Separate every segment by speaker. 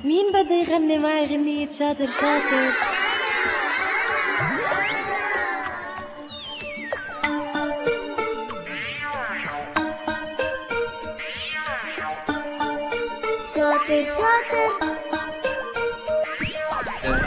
Speaker 1: مين بده يغني معي غنية شاطر شاطر؟
Speaker 2: شاطر شاطر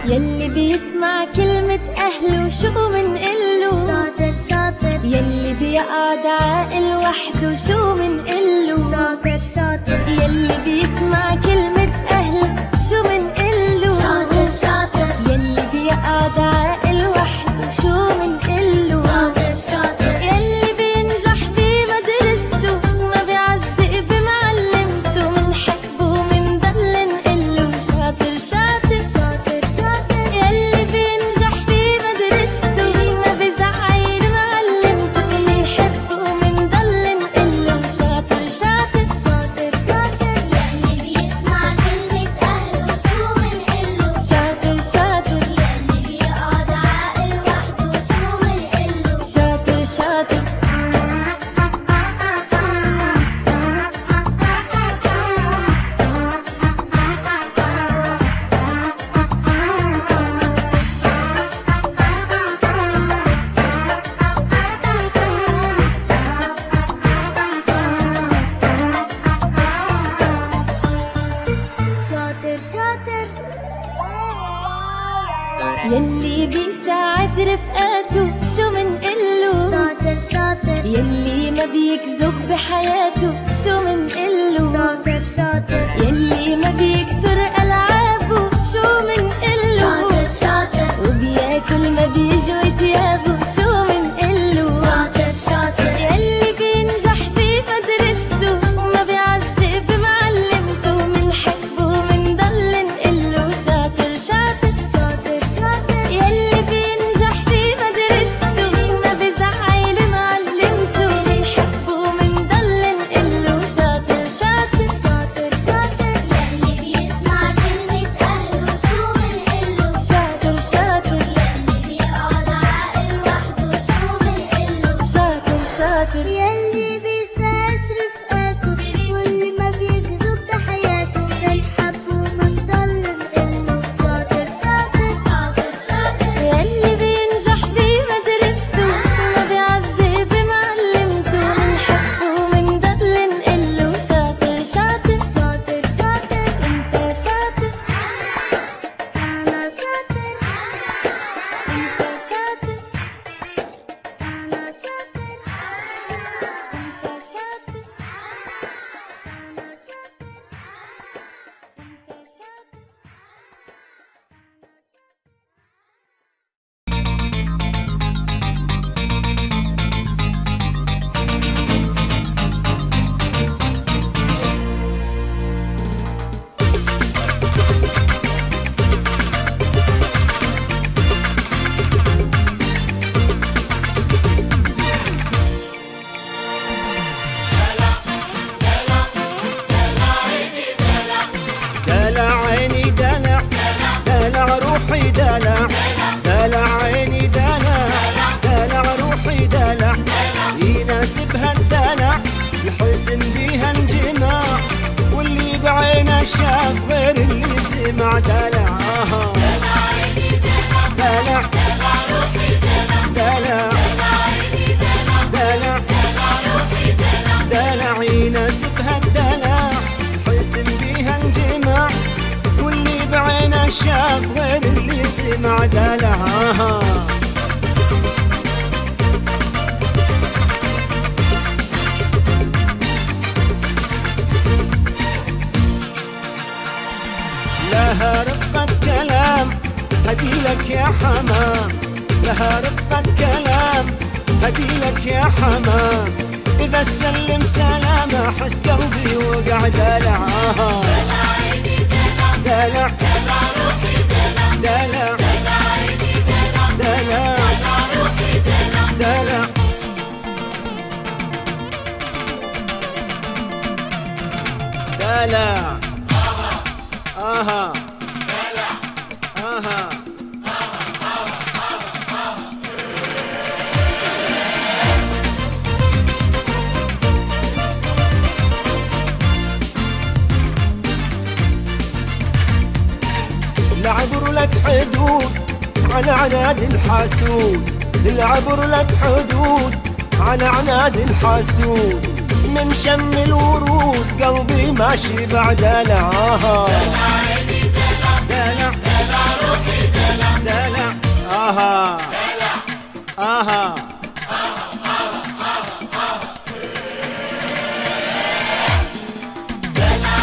Speaker 1: يلي بيسمع كلمة أهله شو منقله؟
Speaker 2: شاطر شاطر
Speaker 1: يلي بيقعد عاقل وحده شو منقله؟
Speaker 2: شاطر شاطر
Speaker 1: يلي بيسمع كلمة أهله شو منقله؟
Speaker 2: شاطر شاطر
Speaker 1: يلي بيقعد عاقل وحده شو منقله؟
Speaker 2: شاطر شاطر
Speaker 1: يلي بينجح بمدرسته وما بيعزق بمعلمته منحبه ومنضل نقله شاطر شاطر
Speaker 2: شاطر شاطر
Speaker 1: يلي بينجح بمدرسته وما بيزعل معلمته منحبه ومنضل نقله شاطر شاطر
Speaker 2: شاطر شاطر يلي بيسمع كلمة أهله شو منقله
Speaker 1: شاطر شاطر
Speaker 2: يلي بيقعد عاقل وحده شو منقله
Speaker 1: شاطر شاطر
Speaker 2: شاطر شاطر
Speaker 1: يلي بيساعد رفقاته شو منقله؟
Speaker 2: شاطر شاطر
Speaker 1: يلي ما بيكذب بحياته شو منقله؟
Speaker 2: شاطر شاطر
Speaker 1: يلي ما بيكسر ألعابه شو منقله؟
Speaker 2: شاطر شاطر
Speaker 1: وبياكل ما بيجوي تيابه شو منقله؟
Speaker 2: شاطر شاطر
Speaker 1: يلي بينجح بمدرسته وما بيعذب بمعلمته منحبه ومنضل نقله شاطر شاطر
Speaker 2: شاطر شاطر
Speaker 1: يلي بينجح بمدرسته وما بيزعل معلمته منحبه ومنضل نقله شاطر شاطر
Speaker 2: شاطر شاطر يلي بيسمع كلمة أهله شو منقله
Speaker 1: شاطر شاطر
Speaker 2: يلي بيقعد عاقل وحده شو منقله
Speaker 1: شاطر شاطر
Speaker 2: يلي بيساعد رفقاته واللي ما بيكذب بحياته بنحبه ومنضل نقله شاطر شاطر شاطر شاطر
Speaker 1: يلي بينجح بمدرسته وما بيعذب بمعلمته منحبه ومنضل نقله شاطر شاطر
Speaker 2: شاطر شاطر
Speaker 1: انت شاطر
Speaker 2: أنا شاطر
Speaker 1: انت شاطر
Speaker 2: أنا شاطر
Speaker 1: انت شاطر
Speaker 2: أنا شاطر
Speaker 1: انت شاطر
Speaker 3: دلع عيني دلع دلع روحي دلع دلع عيني دلع دلع روحي دلع يناسبها الدلع الحسن بيها انجماع واللي بعينه شاف غير اللي سمع دلع دلع دلع دلع دلع يناسبها الدلع حسن بيها انجماع واللي بعينه شاف غير اللي سمع دلعها لها رقة كلام هديلك يا حمام لها رقة كلام هديلك يا حمام إذا سلم سلامة حس قلبي وقع دلعها دلع دلع دلع دلع دلع آها آها العبر لك حدود على عناد الحاسود، العبر لك حدود على عناد الحاسود. من شم الورود قلبي ماشي بعد دلع.
Speaker 4: عيني دلع دلع روحي دلع
Speaker 3: دلع آها آها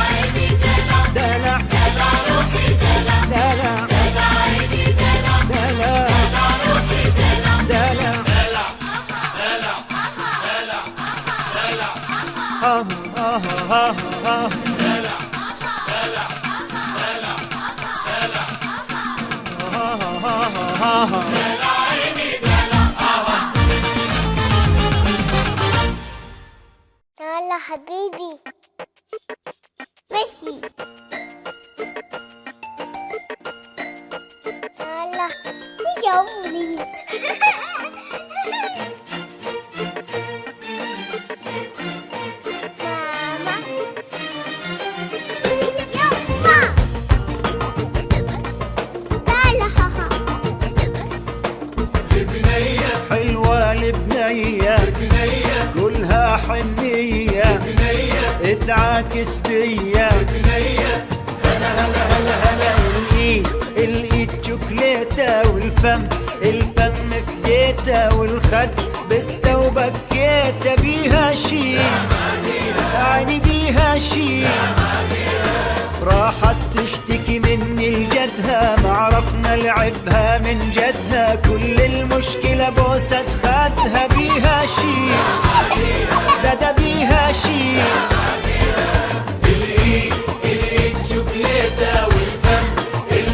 Speaker 4: عيني دلع
Speaker 3: دلع
Speaker 4: روحي دلع
Speaker 3: دلع
Speaker 4: عيني دلع
Speaker 3: دلع
Speaker 4: روحي دلع
Speaker 3: دلع آه آه آه آه
Speaker 2: يلا حبيبي ماشي. يلا يومي ماما يما تعال حاحا
Speaker 3: حلوة البنية كلها حنية اتعاكس فيا الايد شوكليتة والفم فديتة والخد بستة وبكيتة بيها شي عيني بيها شي راحت تشتكي مني لجدها ما عرفنا لعبها من جدها كل المشكلة بوسة خدها بيها شي دادا بيها شي الايد شوكليتة والفم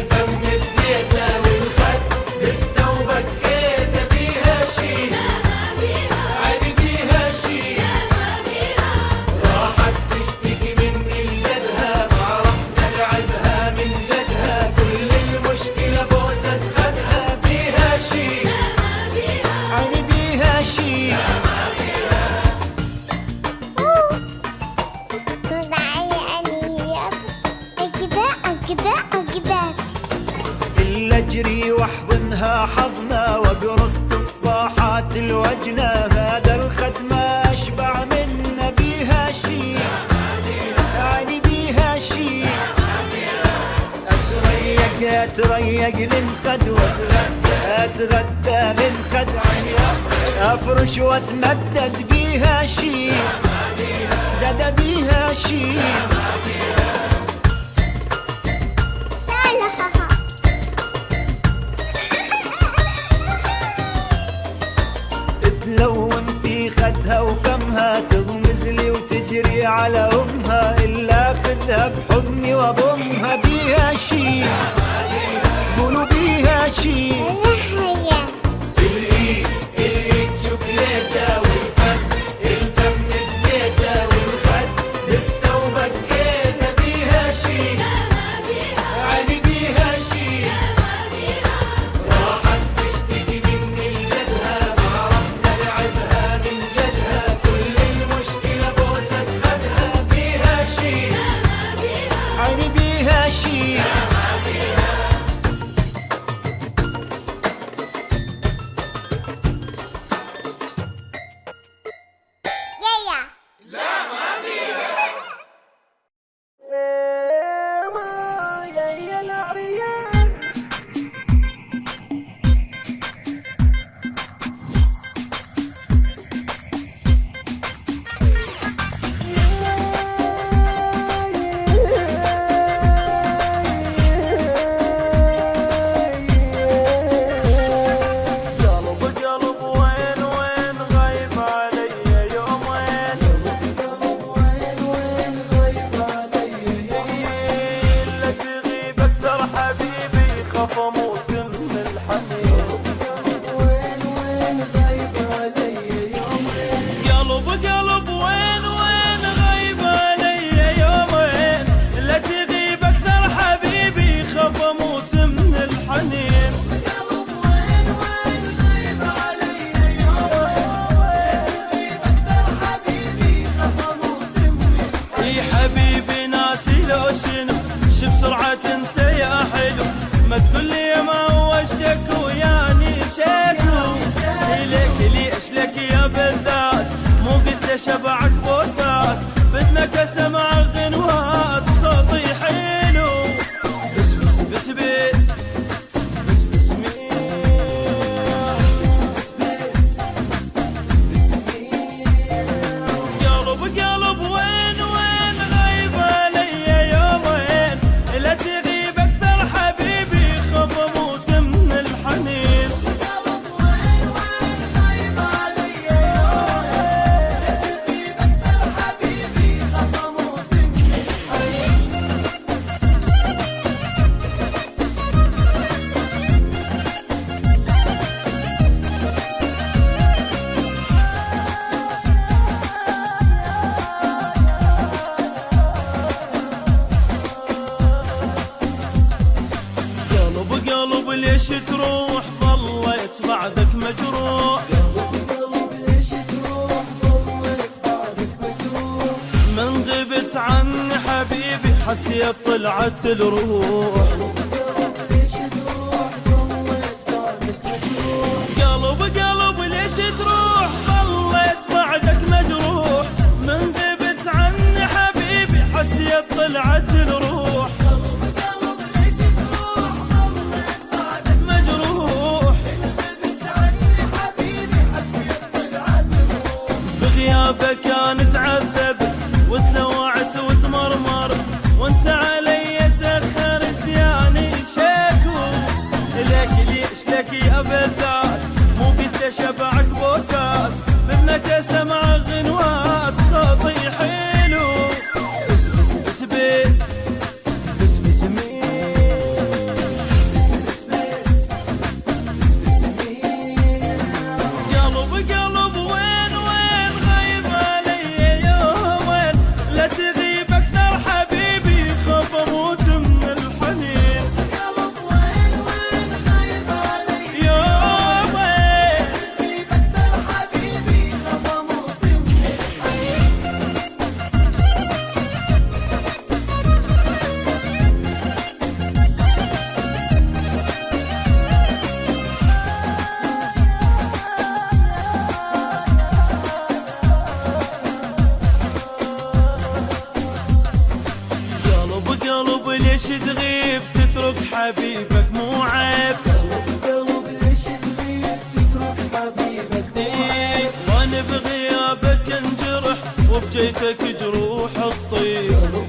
Speaker 3: فديتة والخد بستة وبكيتة بيها شي عيني بيها شي راحت تشتكي مني لجدها ما عرفنا لعبها من جدها كل المشكلة بوسة خدها بيها شي عيني بيها شي إلا أجري واحضنها حضنة وأقرص تفاحات الوجنة هذا الخد ما أشبع منه بيها شي عيني بيها شي أتريق من خد أتغدى من خد أفرش وأتمدد بيها شي دادا بيها شي تلون في خدها وفمها تغمز لي وتجري على امها الا اخذها بحضني واضمها بيها شي قولوا بيها شي الايد شوكليتة والفم فديتة والخد بستة وبكيتة بيها شي عيني بيها شي راحت تشتكي مني لجدها ما عرفنا لعبها من جدها كل المشكلة بوسة خدها بيها شي عيني بيها شي
Speaker 5: حبيبي ناسي لو شنو شو بسرعة تنسى يا حلو ما تقول لي ما هو الشكو ياني شكو ليك ليش لك يا بالذات مو قلت شبعك بوسات بدنا سمع غنوات صوتي حلو بس بس بس بس بس بس قلب قلب وين وين غايب علي يومين لا تغيب اكثر حبيبي خاف اموت من الحنين
Speaker 3: قلب وين وين غايب علي يومين لا تغيب اكثر حبيبي خاف اموت من الحنين
Speaker 5: قلب قلب ليش تروح ظليت بعدك مجروح
Speaker 3: قلب ليش تروح ضليت بعدك مجروح
Speaker 5: من غبت عني حبيبي حسيت طلعت الروح
Speaker 3: قلب ليش تروح ضليت بعدك مجروح
Speaker 5: قلب قلب ليش تروح ظليت بعدك مجروح من غبت عني حبيبي حسيت طلعت الروح
Speaker 3: قلب ليش تروح ضليت بعدك
Speaker 5: مجروح
Speaker 3: غبت عني حبيبي حسيت طلعت الروح
Speaker 5: بغيابك انا تعذبت وتلوعت وتمرمرت وانت علي تاخرت ياني شكو لك ليش لك يا بالذات مو قلت شبعك بوسات بابنك سمع غنوات صوتي حلو بس بس بس بس بس بس مين قلب قلب وين وين غايب علي يومين لا تغيب اكثر حبيبي خاف اموت من الحنين
Speaker 3: قلب وين وين غايب علي
Speaker 5: يومين
Speaker 3: تغيب اكثر حبيبي خاف اموت من الحنين
Speaker 5: قلب قلب ليش تغيب تترك حبيبك مو عيب
Speaker 3: قلب ليش تغيب تترك حبيبك
Speaker 5: إيه، وانا بغيابك انجرح وبجيتك جروح الطيب